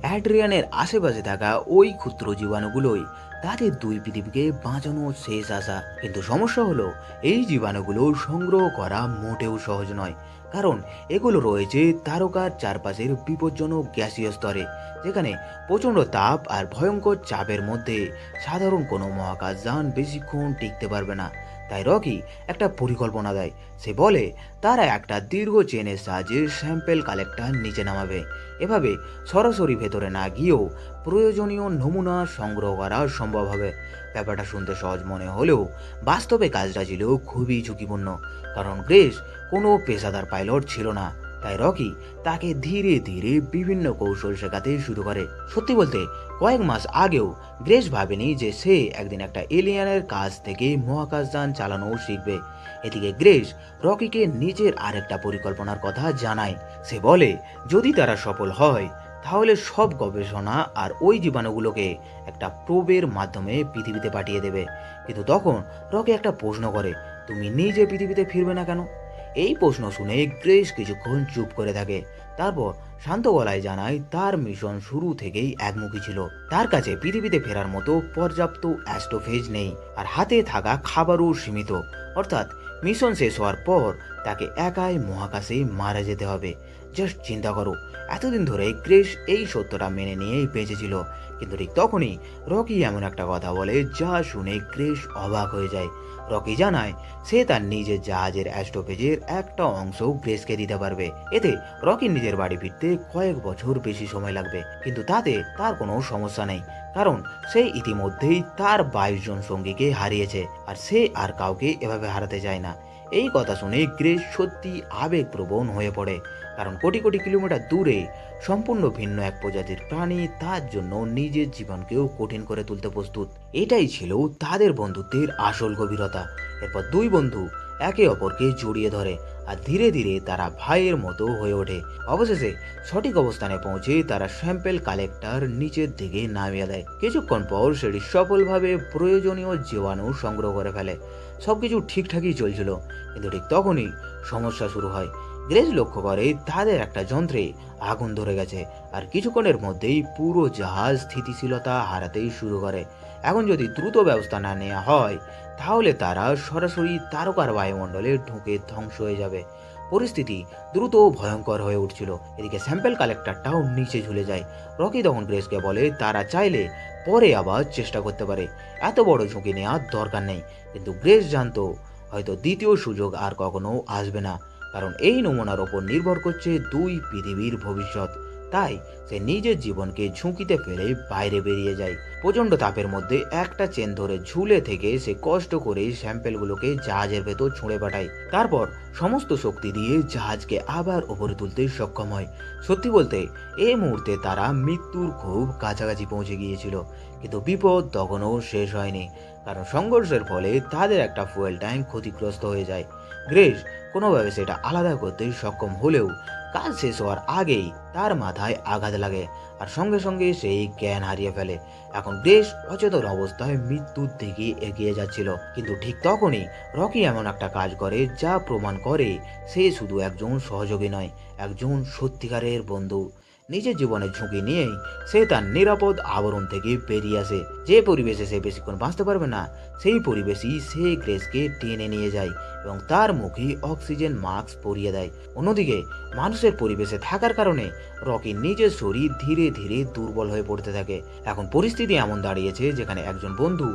অ্যাড্রিয়ানের আশেপাশে থাকা ওই ক্ষুদ্র জীবাণুগুলোই তাদের দুই পৃথিবীকে বাঁচানোর শেষ আশা। কিন্তু সমস্যা হলো, এই জীবাণুগুলো সংগ্রহ করা মোটেও সহজ নয়, কারণ এগুলো রয়েছে তারকার চারপাশের বিপজ্জনক গ্যাসীয় স্তরে, যেখানে প্রচণ্ড তাপ আর ভয়ঙ্কর চাপের মধ্যে সাধারণ কোনো মহাকাশযান বেশিক্ষণ টিকতে পারবে না। তাই রকি একটা পরিকল্পনা দেয়। সে বলে তারা একটা দীর্ঘ চেনের সাহায্যে স্যাম্পেল কালেক্টর নিচে নামাবে। এভাবে সরাসরি ভেতরে না গিয়েও প্রয়োজনীয় নমুনা সংগ্রহ করা সম্ভব হবে। ব্যাপারটা শুনতে সহজ মনে হলেও বাস্তবে কাজটা ছিল খুবই ঝুঁকিপূর্ণ, কারণ গ্রেস কোনো পেশাদার পাইলট ছিল না। তাই রকি তাকে ধীরে ধীরে বিভিন্ন কৌশল শেখাতে শুরু করে। সত্যি বলতে কয়েক মাস আগেও গ্রেস ভাবেনি যে সে একদিন একটা এলিয়ানের কাছ থেকে মহাকাশযান চালানো শিখবে। এদিকে গ্রেস রকিকে নিজের আরেকটা পরিকল্পনার কথা জানায়। সে বলে যদি তারা সফল হয়, তাহলে সব গবেষণা আর ওই জীবাণুগুলোকে একটা প্রোবের মাধ্যমে পৃথিবীতে পাঠিয়ে দেবে। কিন্তু তখন রকি একটা প্রশ্ন করে, তুমি নিজে পৃথিবীতে ফিরবে না কেন? এই প্রশ্ন শুনে গ্রেস কিছুক্ষণ চুপ করে থাকে, তারপর শান্ত গলায় জানায় তার মিশন শুরু থেকেই একমুখী ছিল। তার কাছে পৃথিবীতে ফেরার মতো পর্যাপ্ত অ্যাস্ট্রোফেজ নেই, আর হাতে থাকা খাবারও সীমিত। অর্থাৎ মিশন শেষ হওয়ার পর তাকে একাই মহাকাশে মারা যেতে হবে। জাস্ট চিন্তা করো, এতদিন ধরে গ্রেস এই সত্যটা মেনে নিয়েই বেঁচেছিল। কিন্তু ঠিক তখনই রকি এমন একটা কথা বলে যা শুনে গ্রেস অবাক হয়ে যায়। রকি জানায় সে তার নিজের জাহাজের অ্যাস্ট্রোফেজের একটা অংশ গ্রেসকে দিতে পারবে। এতে রকির নিজের বাড়ি ফিরতে কয়েক বছর বেশি সময় লাগবে, কিন্তু তাতে তার কোনো সমস্যা নেই, কারণ সে ইতিমধ্যেই তার 22 জন সঙ্গীকে হারিয়েছে, আর সে আর কাউকে এভাবে হারাতে চায় না। এই কথা শুনে গ্রেস সত্যি আবেগপ্রবণ হয়ে পড়ে, কারণ কোটি কোটি কিলোমিটার দূরে সম্পূর্ণ ভিন্ন এক প্রজাতির প্রাণী তার জন্য নিজের জীবনকেও কঠিন করে তুলতে প্রস্তুত। এটাই ছিল তাদের বন্ধুত্বের আসল গভীরতা। এরপর দুই বন্ধু একে অপরকে জড়িয়ে ধরে, আর ধীরে ধীরে তারা ভাইয়ের মতো হয়ে ওঠে। অবশেষে সঠিক অবস্থানে পৌঁছে তারা স্যাম্পেল কালেক্টর নিচের দিকে নামিয়ে দেয়। কিছুক্ষণ পর সেটি সফলভাবে প্রয়োজনীয় জীবাণু সংগ্রহ করে ফেলে। সবকিছু ঠিকঠাকই চলছিল, কিন্তু ঠিক তখনই সমস্যা শুরু হয়। গ্রেস লক্ষ্য করে তাদের একটা যন্ত্রে আগুন ধরে গেছে, আর কিছুক্ষণের মধ্যেই পুরো জাহাজ স্থিতিশীলতা হারাতেই শুরু করে। এখন যদি দ্রুত ব্যবস্থা না নেওয়া হয়, তাহলে তারা সরাসরি তারকার বায়ুমণ্ডলে ঢুকে ধ্বংস হয়ে যাবে। পরিস্থিতি দ্রুত ভয়ঙ্কর হয়ে উঠছিল। এদিকে স্যাম্পেল কালেক্টরটাও নিচে ঝুলে যায়। রকি তখন গ্রেসকে বলে তারা চাইলে পরে আবার চেষ্টা করতে পারে, এত বড় ঝুঁকি নেওয়ার দরকার নেই। কিন্তু গ্রেস জানতো হয়তো দ্বিতীয় সুযোগ আর কখনো আসবে না, কারণ এই নমুনার ওপর নির্ভর করছে দুই পৃথিবীর ভবিষ্যৎ। তাই সে নিজের জীবনকে ঝুঁকিতে ফেলে বাইরে বেরিয়ে যায়। প্রচণ্ড তাপের মধ্যে একটা চেন ধরে ঝুলে থেকে সে কষ্ট করে স্যাম্পেলগুলোকে জাহাজের ভেতর ছুঁড়ে পাঠায়। তারপর সমস্ত শক্তি দিয়ে জাহাজকে আবার ওপরে তুলতে সক্ষম হয়। সত্যি বলতে এই মুহূর্তে তারা মৃত্যুর খুব কাছাকাছি পৌঁছে গিয়েছিল, কিন্তু বিপদ তখনও শেষ হয়নি, কারণ সংঘর্ষের ফলে তাদের একটা ফুয়েল ট্যাঙ্ক ক্ষতিগ্রস্ত হয়ে যায়। গ্রেস কোনোভাবে সেটা আলাদা করতে সক্ষম হলেও কাজ শেষ হওয়ার আগেই তার মাথায় আঘাত লাগে আর সঙ্গে সঙ্গে সেই জ্ঞান হারিয়ে ফেলে। এখন গ্রেস অচেতন অবস্থায় মৃত্যুর দিকে এগিয়ে যাচ্ছিল, কিন্তু ঠিক তখনই রকি এমন একটা কাজ করে যা প্রমাণ করে সে শুধু একজন সহযোগী নয়, একজন সত্যিকারের বন্ধু। নিজের জীবনের ঝুঁকি নিয়েই সে তার নিরাপদ আবরণ থেকে বেরিয়ে আসে। যে পরিবেশে সে বেশিক্ষণ বাঁচতে পারবে না, সেই পরিবেশই সে গ্রেসকে টেনে নিয়ে যায় এবং তার মুখে অক্সিজেন মাস্ক পরিয়ে দেয়। অন্যদিকে মানুষের পরিবেশে থাকার কারণে রকির নিজের শরীর ধীরে ধীরে দুর্বল হয়ে পড়তে থাকে। এখন পরিস্থিতি এমন দাঁড়িয়েছে যেখানে একজন বন্ধু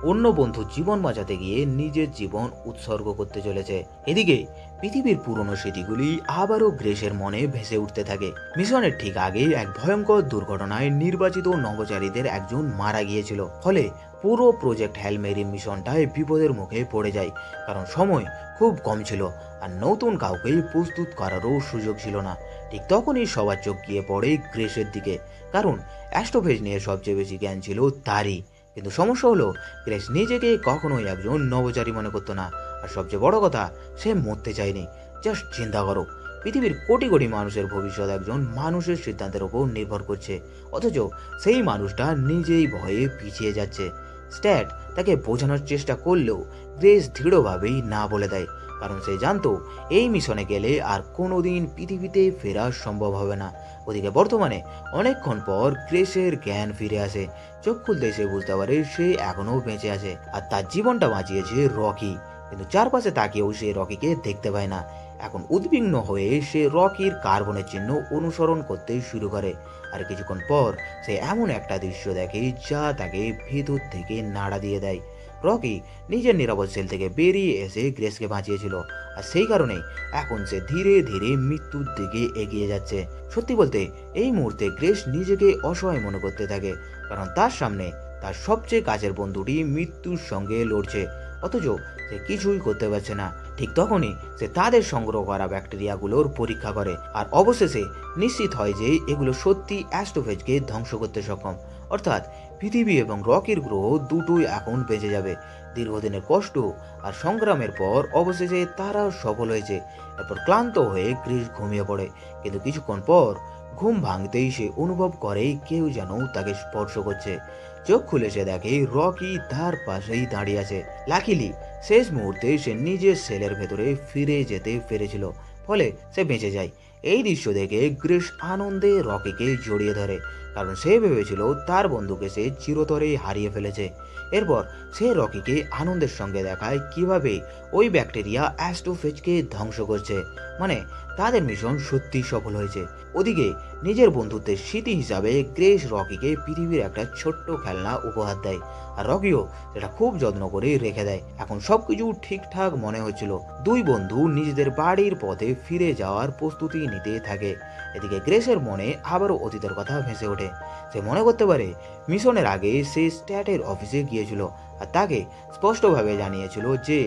অন্য বন্ধুর জীবন বাঁচাতে গিয়ে নিজের জীবন উৎসর্গ করতে চলেছে। এদিকে পৃথিবীর পুরনো স্মৃতিগুলি আবারও গ্রেসের মনে ভেসে উঠতে থাকে। মিশনের ঠিক আগে এক ভয়ঙ্কর দুর্ঘটনায় নির্বাচিত নভোচারীদের একজন মারা গিয়েছিল, ফলে পুরো প্রজেক্ট হ্যাল মেরি মিশনটায় বিপদের মুখে পড়ে যায়, কারণ সময় খুব কম ছিল আর নতুন কাউকে প্রস্তুত করারও সুযোগ ছিল না। ঠিক তখনই সবার চোখ গিয়ে পড়ে গ্রেসের দিকে, কারণ অ্যাস্ট্রোফেজ নিয়ে সবচেয়ে বেশি জ্ঞান ছিল তারই। কিন্তু সমস্যা হলো, গ্রেস নিজেকে কখনোই একজন নভোচারী মনে করতো না, আর সবচেয়ে বড় কথা, সে মরতে চায়নি। জাস্ট চিন্তা করো, পৃথিবীর কোটি কোটি মানুষের ভবিষ্যৎ একজন মানুষের সিদ্ধান্তের উপর নির্ভর করছে, অথচ সেই মানুষটা নিজেই ভয়ে পিছিয়ে যাচ্ছে। স্ট্যাট তাকে বোঝানোর চেষ্টা করলেও গ্রেস দৃঢ়ভাবেই না বলে দেয়, কারণ সে জানতো এই মিশনে গেলে আর কোনোদিন পৃথিবীতে ফেরা সম্ভব হবে না। ওদিকে বর্তমানে অনেকক্ষণ পর গ্রেসের জ্ঞান ফিরে আসে। চোখ খুলতে সে বুঝতে পারে সে এখনো বেঁচে আছে আর তার জীবনটা বাঁচিয়েছে রকি, কিন্তু চারপাশে তাকিয়েও সে রকিকে দেখতে পায় না। এখন উদ্বিগ্ন হয়ে সে রকির কার্বনের চিহ্ন অনুসরণ করতে শুরু করে, আর কিছুক্ষণ পর সে এমন একটা দৃশ্য দেখে যা তাকে ভেতর থেকে নাড়া দিয়ে দেয়। রকি নিজের নিরাপদ সেল থেকে বেরিয়ে এসে গ্রেসকে বাঁচিয়েছিল, আর সেই কারণেই এখন সে ধীরে ধীরে মৃত্যুর দিকে এগিয়ে যাচ্ছে। সত্যি বলতে এই মুহূর্তে গ্রেস নিজেকে অসহায় মনে করতে থাকে, কারণ তার সামনে তার সবচেয়ে কাছের বন্ধুটি মৃত্যুর সঙ্গে লড়ছে, অথচ সে কিছুই করতে পারছে না। ঠিক তখনই সে তাদের সংগ্রহ করা ব্যাকটেরিয়াগুলোর পরীক্ষা করে আর অবশেষে নিশ্চিত হয় যে এগুলো সত্যি অ্যাস্ট্রোফেজকে ধ্বংস করতে সক্ষম, অর্থাৎ পৃথিবী এবং রকির গ্রহ দুটোই এখন বেঁচে যাবে। দীর্ঘদিনের কষ্ট আর সংগ্রামের পর অবশেষে তারা সফল হয়েছে। এরপর ক্লান্ত হয়ে গ্রিস ঘুমিয়ে পড়ে, কিন্তু কিছুক্ষণ পর ঘুম ভাঙতেই সে অনুভব করে কেউ যেন তাকে স্পর্শ করছে। চোখ খুলে সে দেখে রকি তার পাশেই দাঁড়িয়ে আছে। লাকিলি শেষ মুহূর্তে সে নিজের সেলের ভেতরে ফিরে যেতে পেরেছিল, ফলে সে বেঁচে যায়। এই দৃশ্য দেখে গ্রিস আনন্দে রকিকে জড়িয়ে ধরে, কারণ সে ভেবেছিল তার বন্ধুকে সে চিরতরে হারিয়ে ফেলেছে। এরপর সে রকিকে আনন্দের সঙ্গে দেখায় কিভাবে ওই ব্যাকটেরিয়া অ্যাস্ট্রোফেজকে ধ্বংস করছে, মানে তাদের মিশন সত্যি সফল হয়েছে। ওদিকে নিজের বন্ধুত্বের স্মৃতি হিসাবে গ্রেস রকিকে পৃথিবীর একটা ছোট্ট খেলনা উপহার দেয়, আর রকিও সেটা খুব যত্ন করে রেখে দেয়। এখন সবকিছু ঠিকঠাক মনে হচ্ছিল। দুই বন্ধু নিজেদের বাড়ির পথে ফিরে যাওয়ার প্রস্তুতি নিতে থাকে। এদিকে গ্রেসের মনে আবারও অতীতের কথা ভেসে ওঠে। সে মনে করতে পারে মিশনের আগে সে স্ট্যাটের অফিসে গিয়েছিল আর তাকে স্পষ্টভাবে জানিয়েছিল যে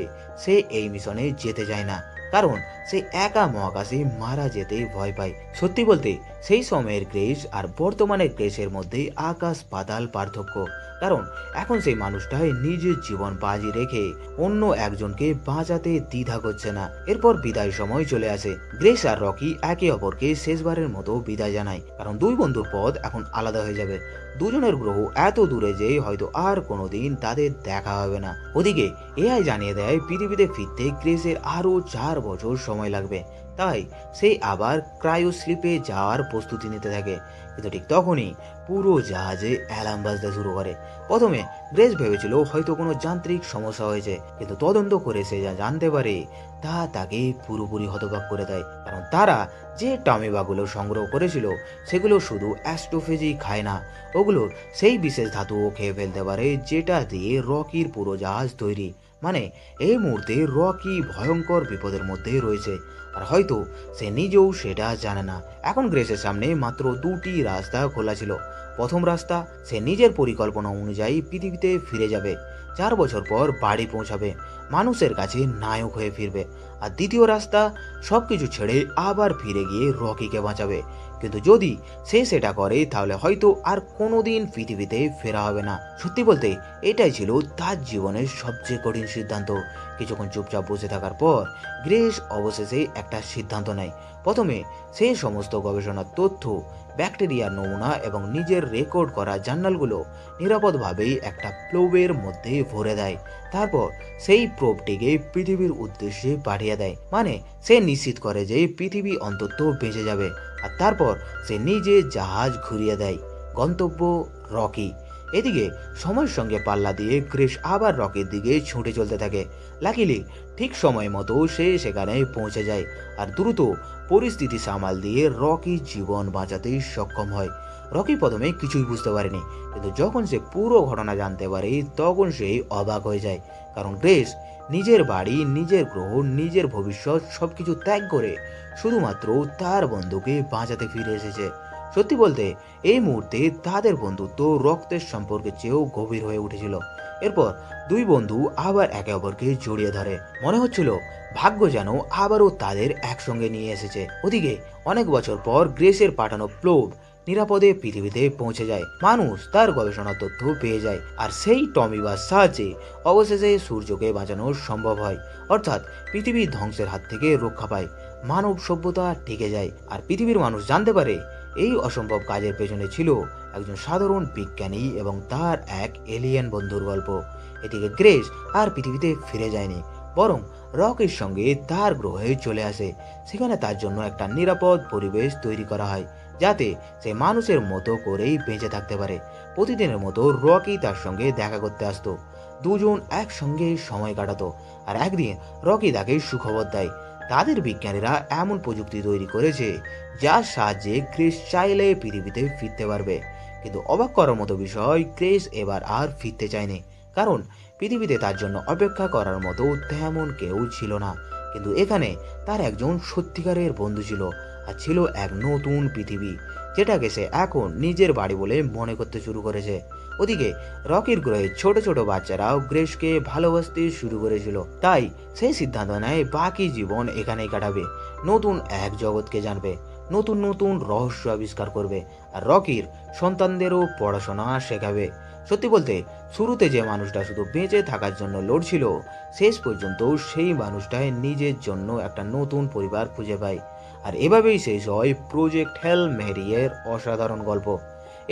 সে এই মিশনে যেতে চায় না, কারণ সে একা মহাকাশে মারা যেতে ভয় পায়। সত্যি বলতে সেই সময়ের গ্রেস আর বর্তমানের গ্রেসের মধ্যে আকাশ পাতাল পার্থক্য, কারণ এখন সেই মানুষটাই নিজের জীবন বাজি রেখে অন্য একজনকে বাঁচাতে দ্বিধা করছে না। এরপর বিদায় সময় চলে আসে। গ্রেস আর রকি একে অপরকে শেষবারের মতো বিদায় জানায়, কারণ দুই বন্ধুর পথ এখন আলাদা হয়ে যাবে। দুজনের গ্রহ এত দূরে যে হয়তো আর কোনোদিন তাদের দেখা হবে না। ওদিকে এআই জানিয়ে দেয় পৃথিবীতে ফিরতে গ্রেসের আরো 4 বছর সময় লাগবে, তাই সে আবার ক্রায়োস্লিপে যাওয়ার প্রস্তুতি নিতে থাকে। কিন্তু ঠিক তখনই পুরো জাহাজে অ্যালার্ম বাজতে শুরু করে। প্রথমে গ্রেস ভেবেছিল হয়তো কোনো যান্ত্রিক সমস্যা হয়েছে, কিন্তু তদন্ত করে সে যা জানতে পারে তা তাকে পুরোপুরি হতবাক করে দেয়, কারণ তারা যে টামিবাগুলো সংগ্রহ করেছিল সেগুলো শুধু অ্যাস্ট্রোফেজই খায় না, ওগুলো সেই বিশেষ ধাতুও খেয়ে ফেলতে পারে যেটা দিয়ে রকির পুরো জাহাজ তৈরি। মানে এই মুহূর্তে রকি ভয়ঙ্কর বিপদের মধ্যে রয়েছে, আর হয়তো সে নিজেও সেটা জানে না। এখন গ্রেসের সামনে মাত্র দুটি রাস্তা খোলা ছিল, প্রথম রাস্তা, সে নিজের পরিকল্পনা অনুযায়ী পৃথিবীতে ফিরে যাবে, 4 বছর পর বাড়ি পৌঁছাবে, মানুষের কাছে নায়ক হয়ে ফিরবে। আর দ্বিতীয় রাস্তা, সবকিছু ছেড়ে আবার ফিরে গিয়ে রকিকে বাঁচাবে। কিন্তু যদি সে সেটা করে তাহলে হয়তো আর কোনোদিন পৃথিবীতে ফেরা হবে না। সত্যি বলতে এটাই ছিল তার জীবনের সবচেয়ে কঠিন সিদ্ধান্ত। কিছুক্ষণ চুপচাপ বসে থাকার পর গ্রেস অবশেষে একটা সিদ্ধান্ত নেয়। প্রথমে সে সমস্ত গবেষণার তথ্য, ব্যাকটেরিয়ার নমুনা এবং নিজের রেকর্ড করা জার্নালগুলো নিরাপদভাবে একটা প্রোবের মধ্যে ভরে দেয়। তারপর সেই প্রোবটিকে পৃথিবীর উদ্দেশ্যে পাঠিয়ে দেয়। মানে সে নিশ্চিত করে যে পৃথিবী অন্তত বেঁচে যাবে। আর তারপর সে নিজে জাহাজ ঘুরিয়ে দেয় গন্তব্য রকি। এদিকে সময়ের সঙ্গে পাল্লা দিয়ে ক্রিস আবার রকির দিকে ছুটে চলতে থাকে। লাকিলি ঠিক সময় মতো সে সেখানে পৌঁছে যায় আর দ্রুত পরিস্থিতি সামাল দিয়ে রকির জীবন বাঁচাতে সক্ষম হয়। রকি প্রথমে কিছুই বুঝতে পারেনি, কিন্তু যখন সে পুরো ঘটনা জানতে পারে তখন সে অবাক হয়ে যায়। কারণ গ্রেস নিজের বাড়ি, নিজের গ্রহ, নিজের ভবিষ্যৎ সবকিছু ত্যাগ করে শুধুমাত্র তার বন্ধুকে বাঁচাতে ফিরে এসেছে। সত্যি বলতে এই মুহূর্তে তাদের বন্ধুত্ব রক্তের সম্পর্কের চেয়েও গভীর হয়ে উঠেছিল। এরপর দুই বন্ধু আবার একে অপরকে জড়িয়ে ধরে। মনে হচ্ছিল ভাগ্য যেন আবারও তাদের একসঙ্গে নিয়ে এসেছে। ওদিকে অনেক বছর পর গ্রেসের পাঠানো প্রোব নিরাপদে পৃথিবীতে পৌঁছে যায়। মানুষ তার গবেষণার তথ্য পেয়ে যায় আর সেই টমিবার সাহায্যে অবশেষে সূর্যকে বাঁচানো সম্ভব হয়। অর্থাৎ পৃথিবী ধ্বংসের হাত থেকে রক্ষা পায়, মানব সভ্যতা টিকে যায়। আর পৃথিবীর মানুষ জানতে পারে এই অসম্ভব কাজের পেছনে ছিল একজন সাধারণ বিজ্ঞানী এবং তার এক এলিয়েন বন্ধুর গল্প। এদিকে গ্রেস আর পৃথিবীতে ফিরে যায়নি, বরং রকির সঙ্গে তার গ্রহে চলে আসে। সেখানে তার জন্য একটা নিরাপদ পরিবেশ তৈরি করা হয় যাতে সে মানুষের মতো করেই বেঁচে থাকতে পারে। প্রতিদিনের মতো রকি তার সঙ্গে দেখা করতে আসতো, দুজন একসঙ্গে সময় কাটাতো। আর একদিন রকি তাকে সুখবর দেয়, তাদের বিজ্ঞানীরা এমন প্রযুক্তি তৈরি করেছে যার সাহায্যে ক্রিস চাইলে পৃথিবীতে ফিরতে পারবে। কিন্তু অবাক করার মতো বিষয়, ক্রিস এবার আর ফিরতে চায়নি, কারণ পৃথিবীতে তার জন্য অপেক্ষা করার মতো তেমন কেউ ছিল না। কিন্তু এখানে তার একজন সত্যিকারের বন্ধু ছিল, আর ছিল এক নতুন পৃথিবী যেটাকে সে এখন নিজের বাড়ি বলে মনে করতে শুরু করেছে। ওদিকে রকির গ্রহে ছোট ছোট বাচ্চারাও গ্রেসকে ভালোবাসতে শুরু করেছিল। তাই সে সিদ্ধান্ত নেয় বাকি জীবন এখানেই কাটাবে, নতুন এক জগৎকে জানবে, নতুন নতুন রহস্য আবিষ্কার করবে আর রকির সন্তানদেরও পড়াশোনা শেখাবে। সত্যি বলতে শুরুতে যে মানুষটা শুধু বেঁচে থাকার জন্য লড়ছিল, শেষ পর্যন্ত সেই মানুষটাই নিজের জন্য একটা নতুন পরিবার খুঁজে পায়। আর এভাবেই শেষ হয় প্রজেক্ট হেল মেরি এর অসাধারণ গল্প।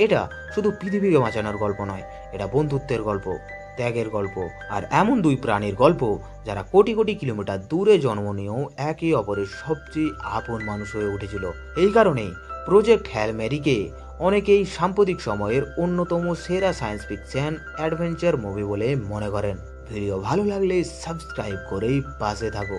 এটা শুধু পৃথিবীকে বাঁচানোর গল্প নয়, এটা বন্ধুত্বের গল্প, ত্যাগের গল্প, আর এমন দুই প্রাণীর গল্প যারা কোটি কোটি কিলোমিটার দূরে জন্ম নিয়েও একে অপরের সবচেয়ে আপন মানুষ হয়ে উঠেছিল। এই কারণেই প্রজেক্ট হেল মেরিকে অনেকেই সাম্প্রতিক সময়ের অন্যতম সেরা সায়েন্স ফিকশন অ্যাডভেঞ্চার মুভি বলে মনে করেন। ভিডিও ভালো লাগলে সাবস্ক্রাইব করেই পাশে থাকো।